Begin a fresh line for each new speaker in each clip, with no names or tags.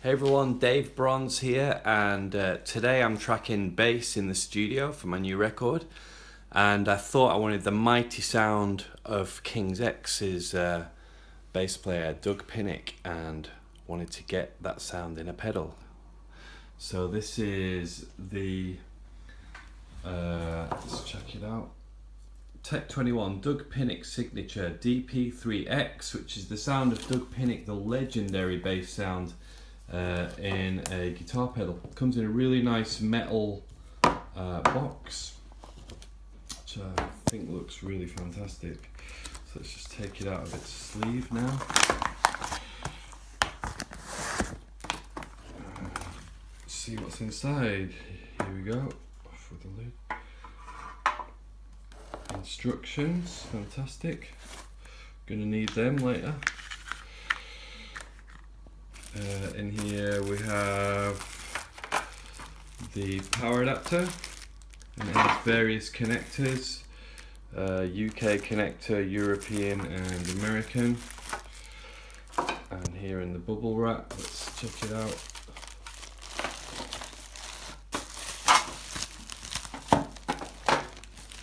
Hey everyone, Dave Bronze here, and today I'm tracking bass in the studio for my new record, and I thought I wanted the mighty sound of King's X's bass player Doug Pinnick, and wanted to get that sound in a pedal. So this is the, let's check it out, Tech 21 Doug Pinnick signature DP3X, which is the sound of Doug Pinnick, the legendary bass sound in a guitar pedal. It comes in a really nice metal box, which I think looks really fantastic. So let's just take it out of its sleeve now. See what's inside. Here we go. Off with the lid. Instructions, fantastic. Gonna need them later. In here we have the power adapter, and it has various connectors, UK connector, European and American. And here in the bubble wrap, let's check it out.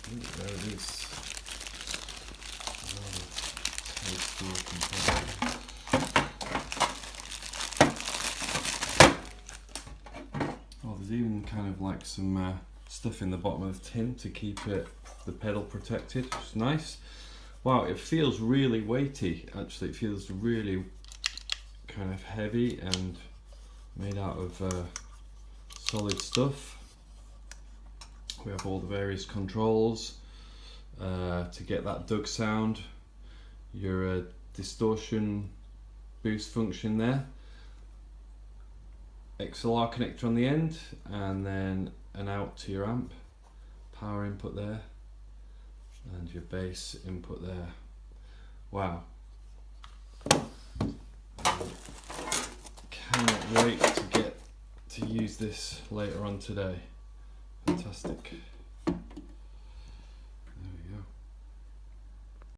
Ooh, there it is. There's even kind of like some stuff in the bottom of the tin to keep the pedal protected, which is nice. Wow, it feels really weighty. Actually, it feels really kind of heavy and made out of solid stuff. We have all the various controls to get that Doug sound. Your distortion boost function there. XLR connector on the end, and then an out to your amp, power input there, and your bass input there. Wow. Cannot wait to get to use this later on today. Fantastic.